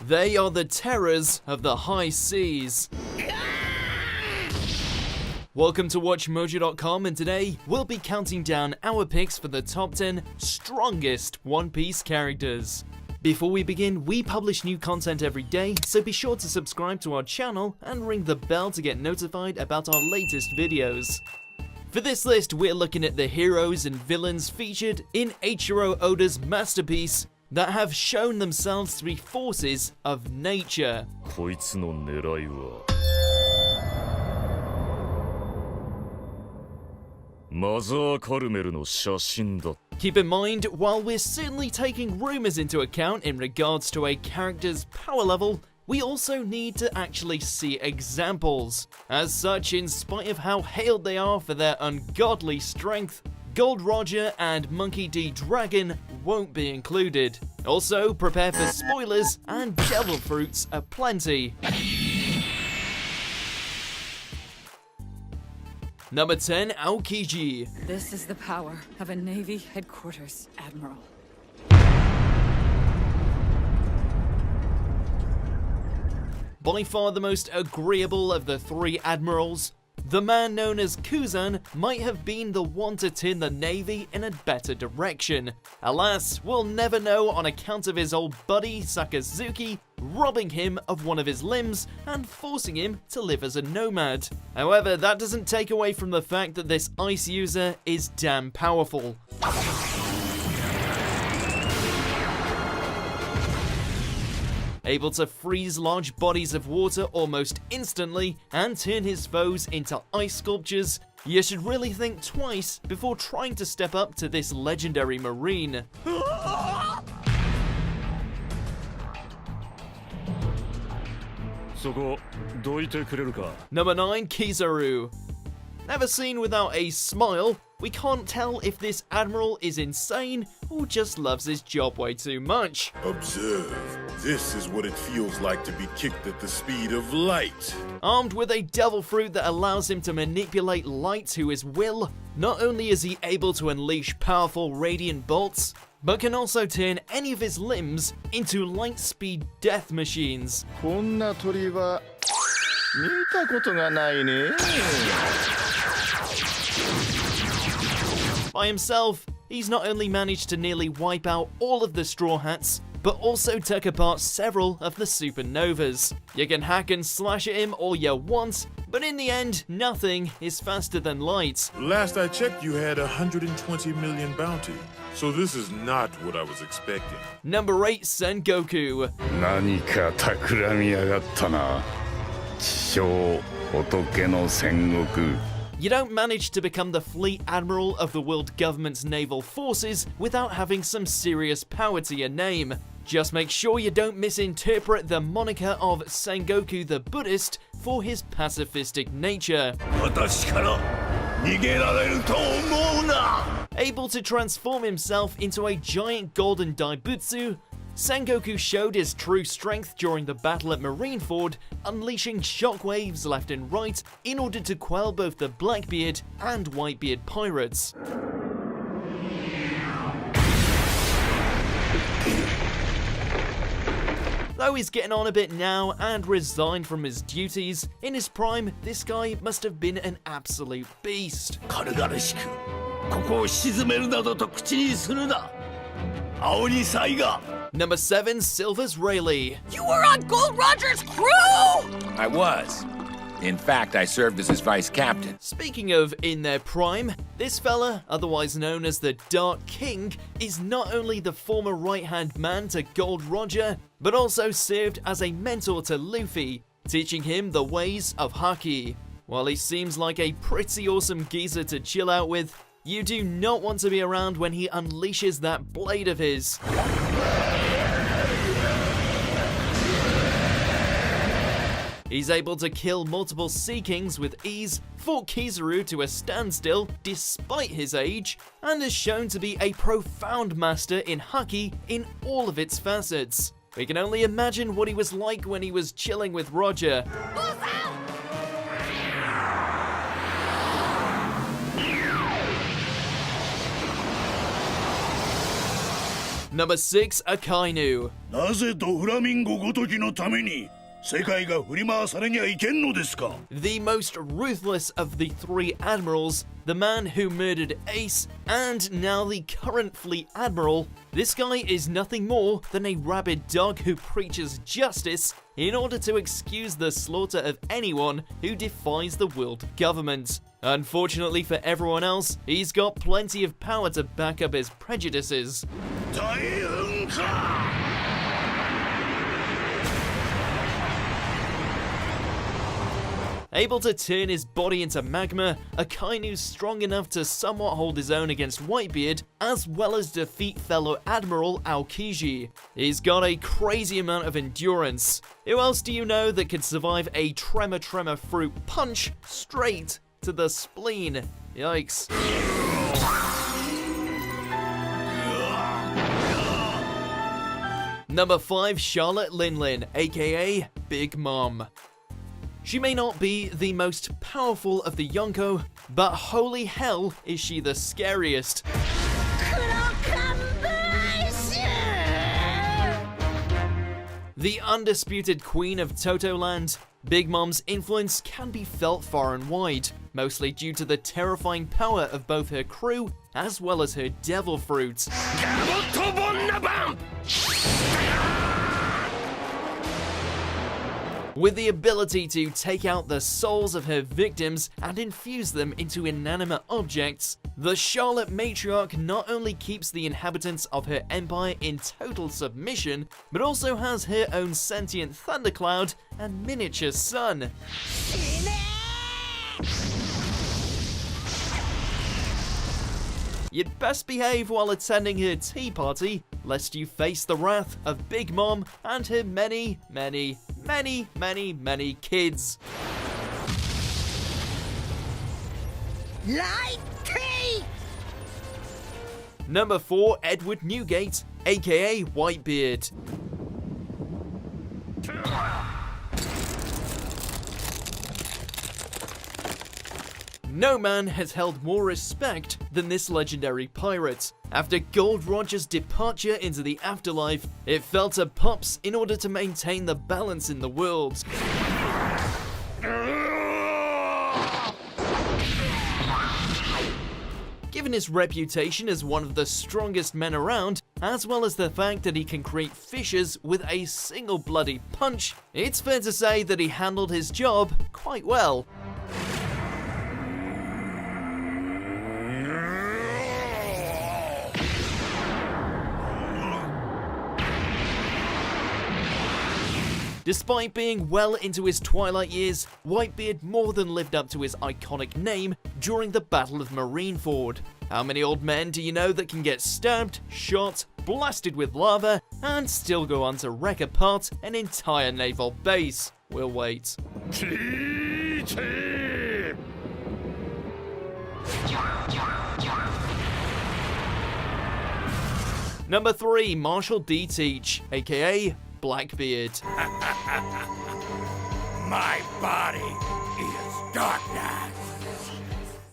They are the terrors of the high seas. Welcome to WatchMojo.com, and today we'll be counting down our picks for the top 10 strongest One Piece characters. Before we begin, we publish new content every day, so be sure to subscribe to our channel and ring the bell to get notified about our latest videos. For this list, we're looking at the heroes and villains featured in Eiichiro Oda's masterpiece that have shown themselves to be forces of nature. こいつの狙いはマザーカルメルの写真だ。 Keep in mind, while we're certainly taking rumors into account in regards to a character's power level, we also need to actually see examples. As such, in spite of how hailed they are for their ungodly strength, Gold Roger and Monkey D. Dragon won't be included. Also, prepare for spoilers and devil fruits aplenty. Number 10, Aokiji. This is the power of a Navy headquarters admiral. By far the most agreeable of the three admirals, the man known as Kuzan might have been the one to turn the Navy in a better direction. Alas, we'll never know on account of his old buddy Sakazuki robbing him of one of his limbs and forcing him to live as a nomad. However, that doesn't take away from the fact that this ice user is damn powerful. Able to freeze large bodies of water almost instantly and turn his foes into ice sculptures, you should really think twice before trying to step up to this legendary marine. Number 9, Kizaru. Never seen without a smile, we can't tell if this admiral is insane or just loves his job way too much. Observe. This is what it feels like to be kicked at the speed of light. Armed with a devil fruit that allows him to manipulate light to his will, not only is he able to unleash powerful radiant bolts, but can also turn any of his limbs into light-speed death machines. こんな鳥は見たことがないね。 By himself, he's not only managed to nearly wipe out all of the Straw Hats, but also took apart several of the supernovas. You can hack and slash at him all you want, but in the end, nothing is faster than light. Last I checked, you had 120 million bounty. So this is not what I was expecting. Number 8, Sengoku. 何か企みやがったな。地匠仏の戦国。 You don't manage to become the Fleet Admiral of the world government's naval forces without having some serious power to your name. Just make sure you don't misinterpret the moniker of Sengoku the Buddhist for his pacifistic nature. 私から逃げられると思うな。 Able to transform himself into a giant golden daibutsu, Sengoku showed his true strength during the battle at Marineford, unleashing shockwaves left and right in order to quell both the Blackbeard and Whitebeard pirates. Though he's getting on a bit now and resigned from his duties, in his prime, this guy must have been an absolute beast. 軽々しくここを沈めるなどと口にするな。青に才が。 Number 7, Silver's Rayleigh. You were on Gold Roger's crew! I was. In fact, I served as his vice captain. Speaking of in their prime, this fella, otherwise known as the Dark King, is not only the former right-hand man to Gold Roger, but also served as a mentor to Luffy, teaching him the ways of Haki. While he seems like a pretty awesome geezer to chill out with, you do not want to be around when he unleashes that blade of his. He's able to kill multiple Sea Kings with ease, fought Kizaru to a standstill despite his age, and is shown to be a profound master in Haki in all of its facets. We can only imagine what he was like when he was chilling with Roger. Number 6, Akainu. なぜドフラミンゴごときのために世界が振り回されにゃいけんのですか? The most ruthless of the three admirals, the man who murdered Ace, and now the current fleet admiral. This guy is nothing more than a rabid dog who preaches justice in order to excuse the slaughter of anyone who defies the world government. Unfortunately for everyone else, he's got plenty of power to back up his prejudices. 大変か! Able to turn his body into magma, Akainu's strong enough to somewhat hold his own against Whitebeard, as well as defeat fellow Admiral Aokiji. He's got a crazy amount of endurance. Who else do you know that could survive a Tremor fruit punch straight to the spleen? Yikes. Number 5, Charlotte Linlin, aka Big Mom. She may not be the most powerful of the Yonko, but holy hell is she the scariest. The undisputed queen of Totoland, Big Mom's influence can be felt far and wide, mostly due to the terrifying power of both her crew as well as her devil fruit. With the ability to take out the souls of her victims and infuse them into inanimate objects, the Charlotte matriarch not only keeps the inhabitants of her empire in total submission, but also has her own sentient thundercloud and miniature sun. You'd best behave while attending her tea party, lest you face the wrath of Big Mom and her many kids. Number 4, Edward Newgate, aka Whitebeard. No man has held more respect than this legendary pirate. After Gold Roger's departure into the afterlife, it fell to Pops in order to maintain the balance in the world. Given his reputation as one of the strongest men around, as well as the fact that he can create fissures with a single bloody punch, it's fair to say that he handled his job quite well. Despite being well into his twilight years, Whitebeard more than lived up to his iconic name during the Battle of Marineford. How many old men do you know that can get stabbed, shot, blasted with lava, and still go on to wreck apart an entire naval base? We'll wait. Teach! Number 3, Marshall D. Teach, aka Blackbeard. My body is darkness.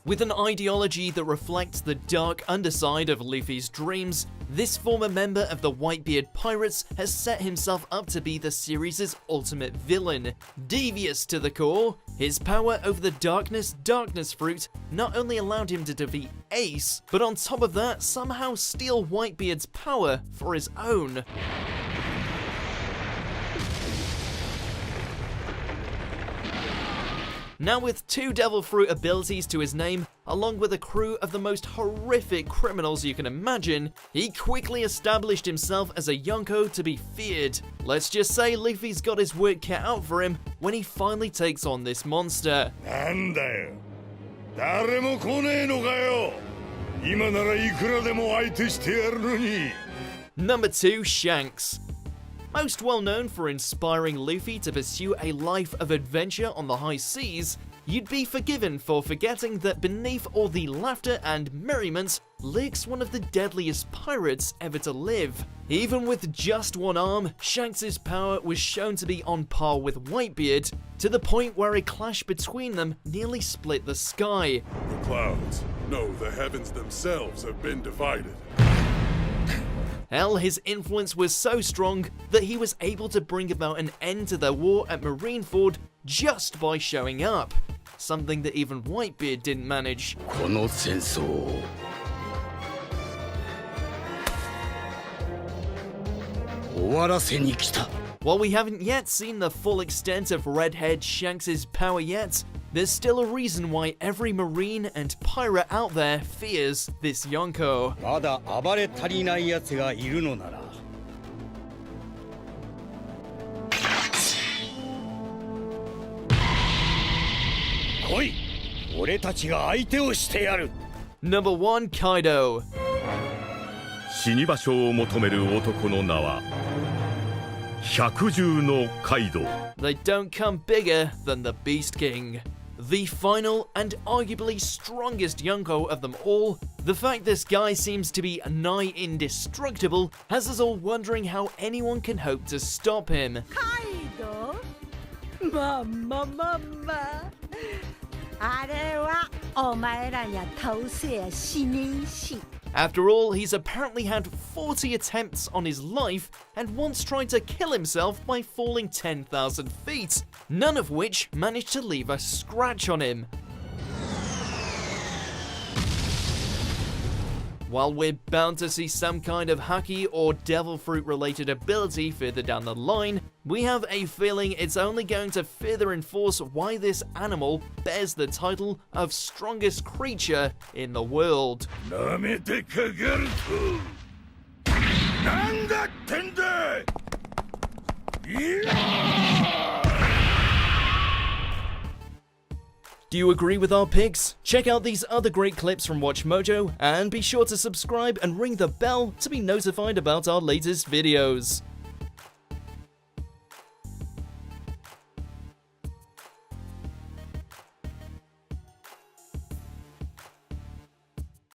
With an ideology that reflects the dark underside of Luffy's dreams, this former member of the Whitebeard Pirates has set himself up to be the series' ultimate villain. Devious to the core, his power over the darkness fruit not only allowed him to defeat Ace, but on top of that, somehow steal Whitebeard's power for his own. Now with 2 Devil Fruit abilities to his name, along with a crew of the most horrific criminals you can imagine, he quickly established himself as a Yonko to be feared. Let's just say Luffy's got his work cut out for him when he finally takes on this monster. なんだよ。誰も来ねえのかよ。今ならいくらでも相手してやるのに。Number 2, Shanks. Most well known for inspiring Luffy to pursue a life of adventure on the high seas, you'd be forgiven for forgetting that beneath all the laughter and merriment lurks one of the deadliest pirates ever to live. Even with just one arm, Shanks' power was shown to be on par with Whitebeard, to the point where a clash between them nearly split the sky. The clouds. No, the heavens themselves have been divided. Hell, his influence was so strong that he was able to bring about an end to the war at Marineford just by showing up. Something that even Whitebeard didn't manage. この戦争を終わらせに来た。 While we haven't yet seen the full extent of Redhead Shanks' power yet, there's still a reason why every Marine and pirate out there fears this Yonko. まだ暴れ足りない奴がいるのなら来い、俺たちが相手をしてやる。 Number 1, Kaido. 死に場所を求める男の名は百獣のカイドウ。 They don't come bigger than the Beast King. The final and arguably strongest Yonko of them all, the fact this guy seems to be nigh indestructible has us all wondering how anyone can hope to stop him. カイドウまあまあまあまああれはお前らには倒せやしねえし After all, he's apparently had 40 attempts on his life and once tried to kill himself by falling 10,000 feet, none of which managed to leave a scratch on him. While we're bound to see some kind of Haki or Devil Fruit related ability further down the line, we have a feeling it's only going to further enforce why this animal bears the title of strongest creature in the world. なめてかかるとなんだってんだいやー Do you agree with our picks? Check out these other great clips from WatchMojo and be sure to subscribe and ring the bell to be notified about our latest videos.